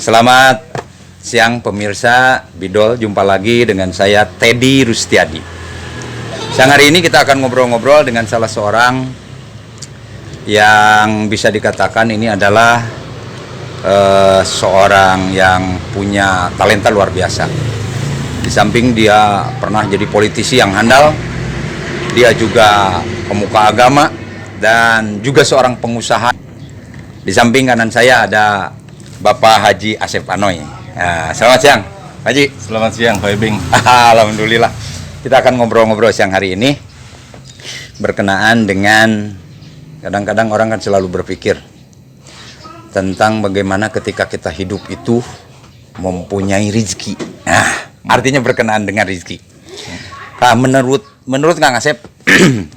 Selamat siang pemirsa Bidol, jumpa lagi dengan saya Teddy Rustiadi. Siang hari ini kita akan ngobrol-ngobrol dengan salah seorang yang bisa dikatakan ini adalah seorang yang punya talenta luar biasa. Di samping dia pernah jadi politisi yang handal, dia juga pemuka agama dan juga seorang pengusaha. Di samping kanan saya ada Bapak Haji Asep Anoy. Nah, selamat siang, Haji. Selamat siang, Pak Ibing. Alhamdulillah. Kita akan ngobrol-ngobrol siang hari ini berkenaan dengan, kadang-kadang orang kan selalu berpikir tentang bagaimana ketika kita hidup itu mempunyai rizki. Nah, artinya berkenaan dengan rizki. Nah, menurut Kang Asep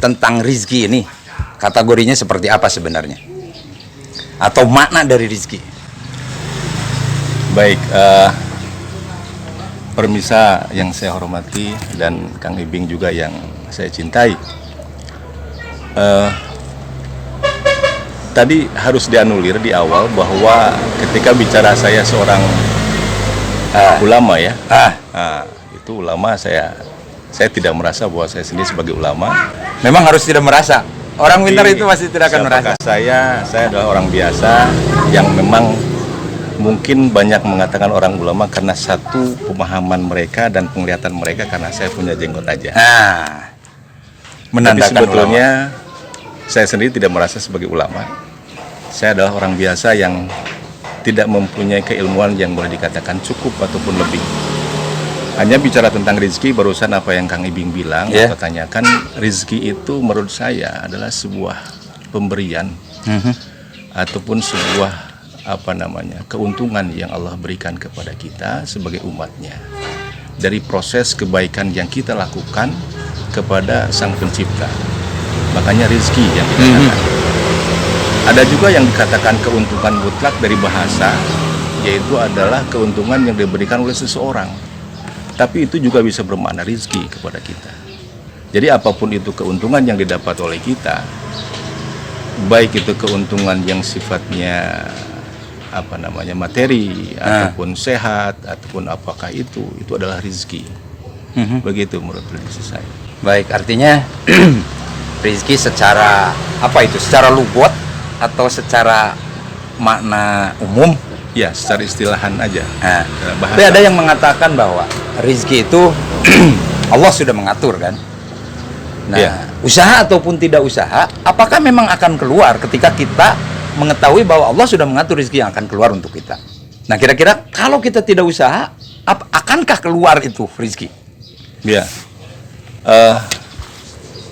tentang rizki ini, kategorinya seperti apa sebenarnya? Atau makna dari rizki? Baik, permisa yang saya hormati dan Kang Ibing juga yang saya cintai. Tadi harus dianulir di awal bahwa ketika bicara saya seorang ulama ya, itu ulama saya tidak merasa bahwa saya sendiri sebagai ulama. Memang harus tidak merasa. Orang pintar itu pasti tidak akan merasa. Saya adalah orang biasa yang memang mungkin banyak mengatakan orang ulama karena satu pemahaman mereka dan penglihatan mereka karena saya punya jenggot aja. Tapi sebetulnya saya sendiri tidak merasa sebagai ulama. Saya adalah orang biasa yang tidak mempunyai keilmuan yang boleh dikatakan cukup ataupun lebih. Hanya bicara tentang rizki, barusan apa yang Kang Ibing bilang atau tanyakan, rizki itu menurut saya adalah sebuah pemberian ataupun sebuah keuntungan yang Allah berikan kepada kita sebagai umatnya dari proses kebaikan yang kita lakukan kepada Sang Pencipta. Makanya rizki yang dikatakan. Ada juga yang dikatakan keuntungan mutlak dari bahasa, yaitu adalah keuntungan yang diberikan oleh seseorang. Tapi itu juga bisa bermakna rizki kepada kita. Jadi apapun itu keuntungan yang didapat oleh kita, baik itu keuntungan yang sifatnya materi ataupun sehat ataupun apakah itu adalah rizki. Begitu menurut prediksi saya. Baik, artinya rizki secara secara lugot atau secara makna umum? Ya, secara istilahan aja. Tapi ada yang mengatakan bahwa rizki itu Allah sudah mengatur kan. Nah, usaha ataupun tidak usaha, apakah memang akan keluar ketika kita mengetahui bahwa Allah sudah mengatur rezeki yang akan keluar untuk kita. Nah, kira-kira kalau kita tidak usaha, akankah keluar itu rezeki? Ya,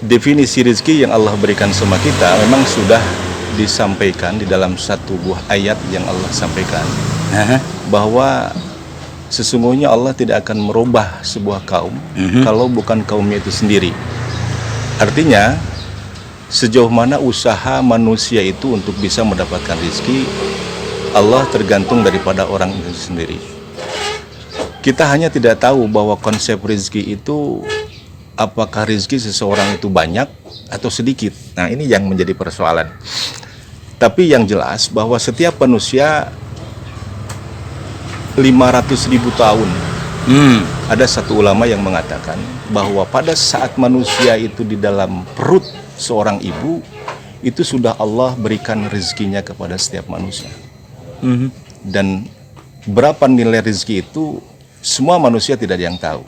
definisi rezeki yang Allah berikan sama kita memang sudah disampaikan di dalam satu buah ayat yang Allah sampaikan, bahwa sesungguhnya Allah tidak akan merubah sebuah kaum kalau bukan kaumnya itu sendiri. Artinya, sejauh mana usaha manusia itu untuk bisa mendapatkan rezeki, Allah tergantung daripada orang itu sendiri. Kita hanya tidak tahu bahwa konsep rezeki itu, apakah rezeki seseorang itu banyak atau sedikit. Nah, ini yang menjadi persoalan. Tapi yang jelas bahwa setiap manusia 500.000 tahun. Ada satu ulama yang mengatakan bahwa pada saat manusia itu di dalam perut seorang ibu, itu sudah Allah berikan rezekinya kepada setiap manusia. Dan berapa nilai rezeki itu semua manusia tidak ada yang tahu.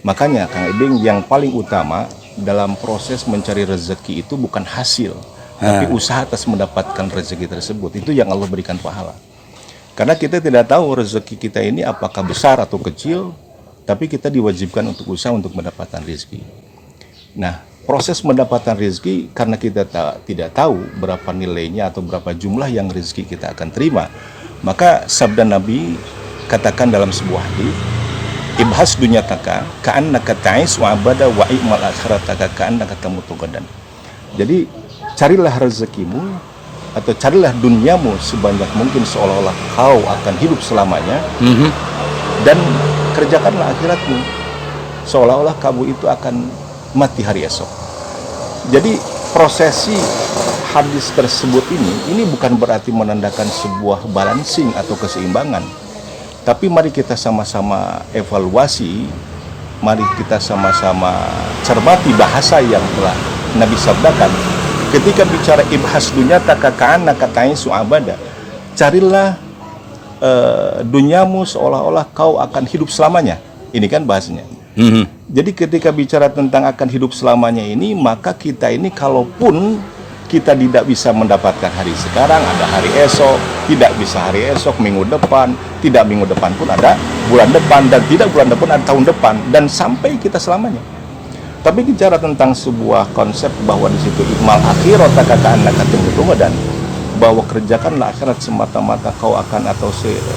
Makanya Kang Ibing, yang paling utama dalam proses mencari rezeki itu bukan hasil, tapi usaha atas mendapatkan rezeki tersebut. Itu yang Allah berikan pahala. Karena kita tidak tahu rezeki kita ini apakah besar atau kecil, tapi kita diwajibkan untuk usaha untuk mendapatkan rezeki. Nah, proses mendapatkan rezeki, karena kita tidak tahu berapa nilainya atau berapa jumlah yang rezeki kita akan terima, maka sabda Nabi katakan dalam sebuah hadis, ibhas dunyataka ka'annaka ta'is wa abada wa i'mal akhirataka ka'annaka tamutu gadan. Jadi carilah rezekimu atau carilah duniamu sebanyak mungkin seolah-olah kau akan hidup selamanya, dan kerjakanlah akhiratmu seolah-olah kamu itu akan mati hari esok. Jadi prosesi hadis tersebut ini bukan berarti menandakan sebuah balancing atau keseimbangan. Tapi mari kita sama-sama evaluasi, mari kita sama-sama cermati bahasa yang telah Nabi sabdakan. Ketika bicara ibhas dunya takaka'an nakatain su'abada, carilah dunyamu seolah-olah kau akan hidup selamanya. Ini kan bahasanya. Jadi ketika bicara tentang akan hidup selamanya ini, maka kita ini kalaupun kita tidak bisa mendapatkan hari sekarang, ada hari esok, tidak bisa hari esok, minggu depan, tidak minggu depan pun ada bulan depan, dan tidak bulan depan ada tahun depan, dan sampai kita selamanya. Tapi bicara tentang sebuah konsep bahwa di situ ikmal akhirat takaka'an dan bahwa kerjakanlah akhirat semata-mata kau akan atau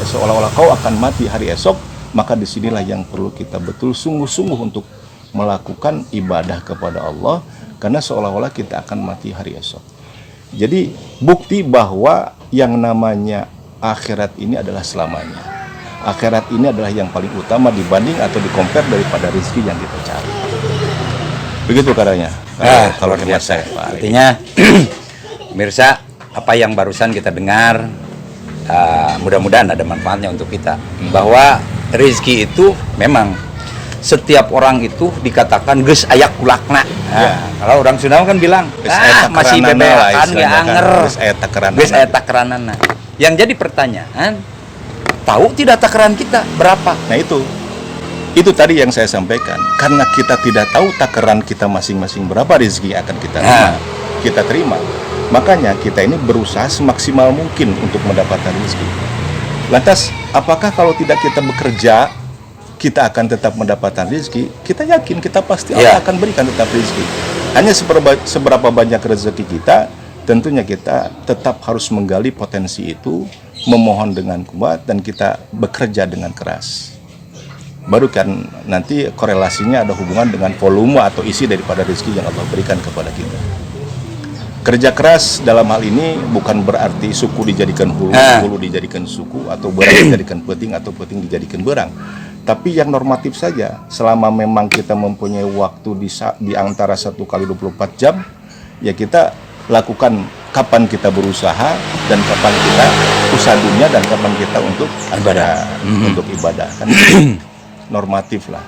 seolah-olah kau akan mati hari esok, maka disinilah yang perlu kita betul sungguh-sungguh untuk melakukan ibadah kepada Allah, karena seolah-olah kita akan mati hari esok. Jadi bukti bahwa yang namanya akhirat ini adalah selamanya. Akhirat ini adalah yang paling utama dibanding atau dikompar daripada rezeki yang kita cari. Begitu katanya. Kalau luar biasa. Artinya, pemirsa, apa yang barusan kita dengar, mudah-mudahan ada manfaatnya untuk kita. Bahwa rezeki itu memang setiap orang itu dikatakan geus aya kulakna. Kalau orang Sunda kan bilang, masih bebeakan ge anger, geus aya takaranana. Yang jadi pertanyaan, tahu tidak takaran kita berapa? Nah itu tadi yang saya sampaikan. Karena kita tidak tahu takaran kita masing-masing berapa rezeki akan kita terima. Makanya kita ini berusaha semaksimal mungkin untuk mendapatkan rezeki. Lantas, apakah kalau tidak kita bekerja, kita akan tetap mendapatkan rezeki? Kita yakin, kita pasti Allah akan berikan tetap rezeki. Hanya seberapa banyak rezeki kita, tentunya kita tetap harus menggali potensi itu, memohon dengan kuat, dan kita bekerja dengan keras. Baru kan nanti korelasinya ada hubungan dengan volume atau isi daripada rezeki yang Allah berikan kepada kita. Kerja keras dalam hal ini bukan berarti suku dijadikan hulu, hulu dijadikan suku, atau berang dijadikan peting, atau peting dijadikan berang. Tapi yang normatif saja, selama memang kita mempunyai waktu di antara 1 kali 24 jam, ya kita lakukan kapan kita berusaha, dan kapan kita usaha dunia, dan kapan kita untuk untuk ibadah. Kan normatif lah.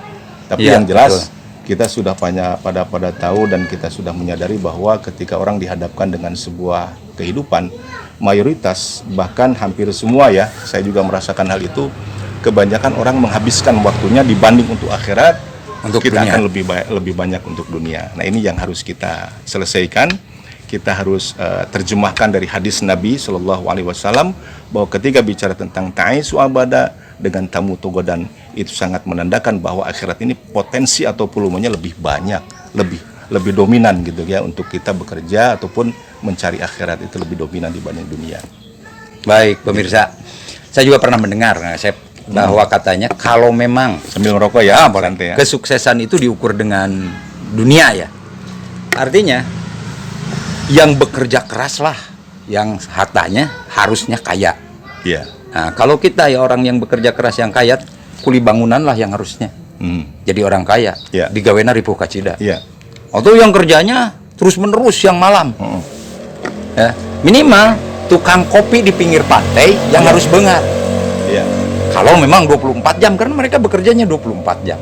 Tapi yang jelas kita sudah pada tahu, dan kita sudah menyadari bahwa ketika orang dihadapkan dengan sebuah kehidupan, mayoritas bahkan hampir semua, ya saya juga merasakan hal itu, kebanyakan orang menghabiskan waktunya dibanding untuk akhirat, untuk kita dunia. Akan lebih banyak untuk dunia. Nah ini yang harus kita selesaikan. Kita harus terjemahkan dari hadis Nabi SAW bahwa ketika bicara tentang ta'isu abada dengan tamu togodan, itu sangat menandakan bahwa akhirat ini potensi atau volumenya lebih banyak, lebih dominan gitu ya, untuk kita bekerja ataupun mencari akhirat itu lebih dominan dibanding dunia. Baik pemirsa, saya juga pernah mendengar bahwa katanya kalau memang sambil merokok ya, kesuksesan itu diukur dengan dunia ya. Artinya yang bekerja keras lah yang hartanya harusnya kaya. Iya. Nah, kalau kita ya orang yang bekerja keras yang kaya, kuli bangunan lah yang harusnya jadi orang kaya. Digawena ripuh kacida. Atau yang kerjanya terus menerus yang malam. Ya, minimal tukang kopi di pinggir pantai yang harus bengar. Kalau memang 24 jam, karena mereka bekerjanya 24 jam.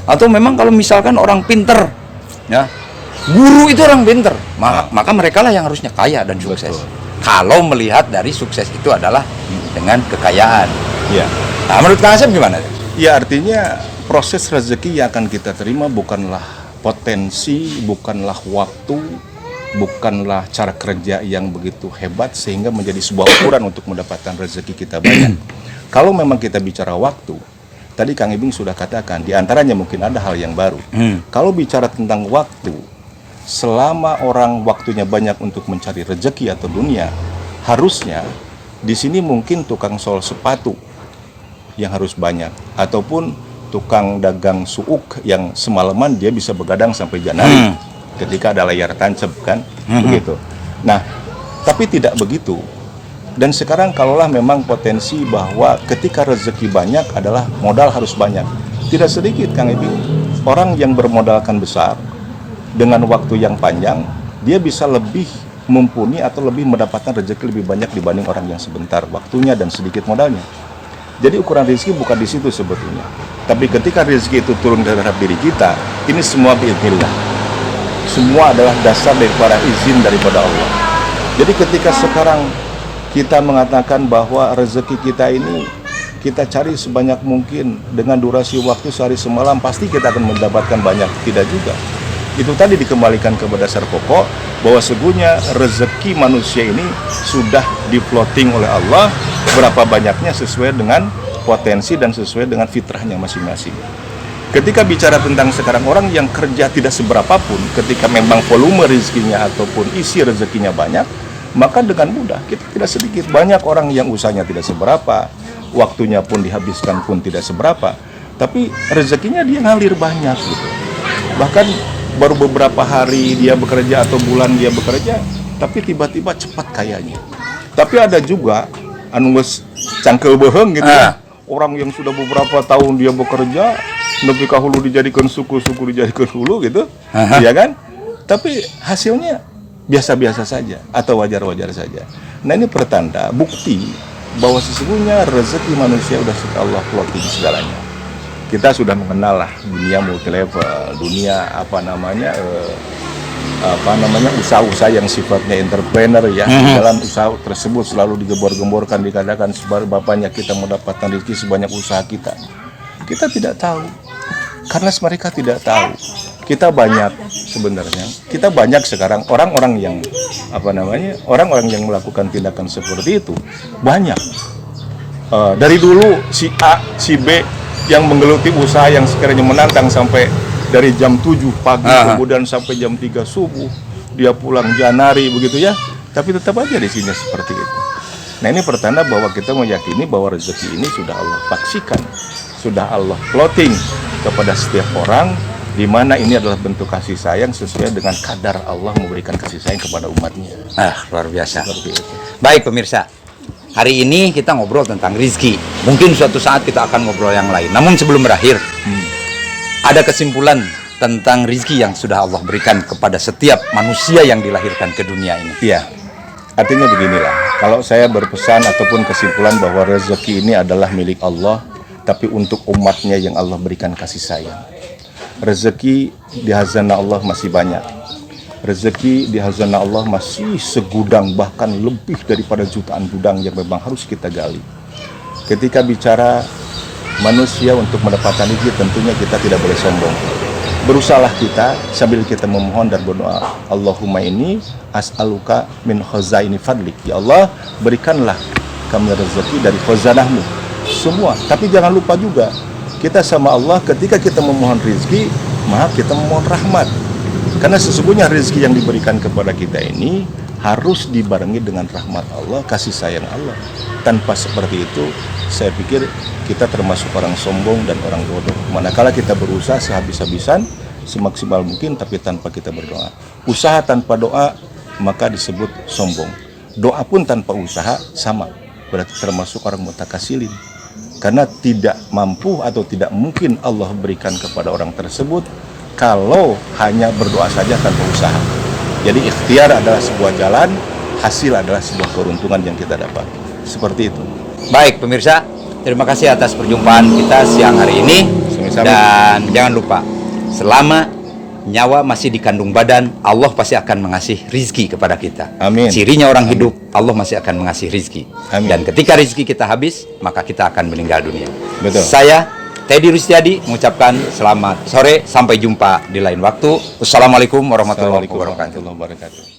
Atau memang kalau misalkan orang pinter, ya, guru itu orang pinter, maka mereka lah yang harusnya kaya dan sukses. Kalau melihat dari sukses itu adalah dengan kekayaan. Nah, menurut Kang Asep gimana? Ya, artinya proses rezeki yang akan kita terima bukanlah potensi, bukanlah waktu, bukanlah cara kerja yang begitu hebat sehingga menjadi sebuah ukuran untuk mendapatkan rezeki kita banyak. Kalau memang kita bicara waktu, tadi Kang Ibing sudah katakan, di antaranya mungkin ada hal yang baru. Kalau bicara tentang waktu, selama orang waktunya banyak untuk mencari rezeki atau dunia, harusnya di sini mungkin tukang sol sepatu yang harus banyak, ataupun tukang dagang suuk yang semalaman dia bisa begadang sampai Januari ketika ada layar tancap kan, begitu. Nah, tapi tidak begitu. Dan sekarang kalaulah memang potensi bahwa ketika rezeki banyak adalah modal harus banyak. Tidak sedikit Kang Ibing orang yang bermodalkan besar dengan waktu yang panjang, dia bisa lebih mumpuni atau lebih mendapatkan rezeki lebih banyak dibanding orang yang sebentar waktunya dan sedikit modalnya. Jadi ukuran rezeki bukan di situ sebetulnya. Tapi ketika rezeki itu turun ke dalam diri kita, ini semua biiznillah. Semua adalah dasar daripada izin daripada Allah. Jadi ketika sekarang kita mengatakan bahwa rezeki kita ini kita cari sebanyak mungkin dengan durasi waktu sehari semalam, pasti kita akan mendapatkan banyak. Tidak juga. Itu tadi dikembalikan kepada dasar pokok bahwa sesungguhnya rezeki manusia ini sudah di-plotting oleh Allah berapa banyaknya sesuai dengan potensi dan sesuai dengan fitrahnya masing-masing. Ketika bicara tentang sekarang orang yang kerja tidak seberapa pun, ketika memang volume rezekinya ataupun isi rezekinya banyak, maka dengan mudah kita tidak sedikit banyak orang yang usahanya tidak seberapa, waktunya pun dihabiskan pun tidak seberapa, tapi rezekinya dia ngalir banyak gitu. Bahkan baru beberapa hari dia bekerja atau bulan dia bekerja, tapi tiba-tiba cepat kayanya. Tapi ada juga anu geus cangkel beuheung gitu ya. Orang yang sudah beberapa tahun dia bekerja, nepi ka hulu dijadikan suku-suku dijadikan hulu gitu. Iya kan? Tapi hasilnya biasa-biasa saja atau wajar-wajar saja. Nah, ini pertanda bukti bahwa sesungguhnya rezeki manusia sudah Allah plotting segalanya. Kita sudah mengenal lah dunia multi level, dunia usaha-usaha yang sifatnya entrepreneur ya. Di dalam usaha tersebut selalu digembor-gemborkan, dikatakan bapaknya kita mendapatkan rezeki sebanyak usaha kita. Kita tidak tahu karena mereka tidak tahu. Kita banyak sebenarnya. Kita banyak sekarang orang-orang yang orang-orang yang melakukan tindakan seperti itu banyak. Dari dulu si A, si B yang menggeluti usaha yang sekiranya menantang sampai dari jam 7 pagi kemudian sampai jam 3 subuh dia pulang janari begitu ya, tapi tetap aja di sini seperti itu. Nah, ini pertanda bahwa kita meyakini bahwa rezeki ini sudah Allah paksikan, sudah Allah plotting kepada setiap orang, di mana ini adalah bentuk kasih sayang sesuai dengan kadar Allah memberikan kasih sayang kepada umatnya. Luar biasa. Seperti itu. Baik pemirsa, hari ini kita ngobrol tentang rizki. Mungkin suatu saat kita akan ngobrol yang lain. Namun sebelum berakhir, ada kesimpulan tentang rizki yang sudah Allah berikan kepada setiap manusia yang dilahirkan ke dunia ini. Iya, artinya beginilah. Kalau saya berpesan ataupun kesimpulan bahwa rezeki ini adalah milik Allah, tapi untuk umatnya yang Allah berikan kasih sayang. Rezeki di hazanah Allah masih banyak. Rezeki di hazanah Allah masih segudang, bahkan lebih daripada jutaan gudang yang memang harus kita gali. Ketika bicara manusia untuk mendapatkan rezeki, tentunya kita tidak boleh sombong. Berusahalah kita sambil kita memohon dan berdoa, Allahumma ini as'aluka min khazaini fadlik. Ya Allah, berikanlah kami rezeki dari khazanahmu semua. Tapi jangan lupa juga, kita sama Allah ketika kita memohon rezeki, maka kita memohon rahmat. Karena sesungguhnya rezeki yang diberikan kepada kita ini harus dibarengi dengan rahmat Allah, kasih sayang Allah. Tanpa seperti itu, saya pikir kita termasuk orang sombong dan orang bodoh. Manakala kita berusaha sehabis-habisan, semaksimal mungkin, tapi tanpa kita berdoa. Usaha tanpa doa, maka disebut sombong. Doa pun tanpa usaha, sama. Berarti termasuk orang mutakasilin. Karena tidak mampu atau tidak mungkin Allah berikan kepada orang tersebut kalau hanya berdoa saja tanpa usaha. Jadi ikhtiar adalah sebuah jalan, hasil adalah sebuah keuntungan yang kita dapat. Seperti itu. Baik pemirsa, terima kasih atas perjumpaan kita siang hari ini. Sama-sama. Dan jangan lupa, selama nyawa masih dikandung badan, Allah pasti akan mengasih rizki kepada kita. Amin. Cirinya orang hidup, Allah masih akan mengasih rizki. Amin. Dan ketika rizki kita habis, maka kita akan meninggal dunia. Betul. Saya Teddy Rustiadi mengucapkan selamat sore, sampai jumpa di lain waktu. Wassalamualaikum warahmatullahi wabarakatuh.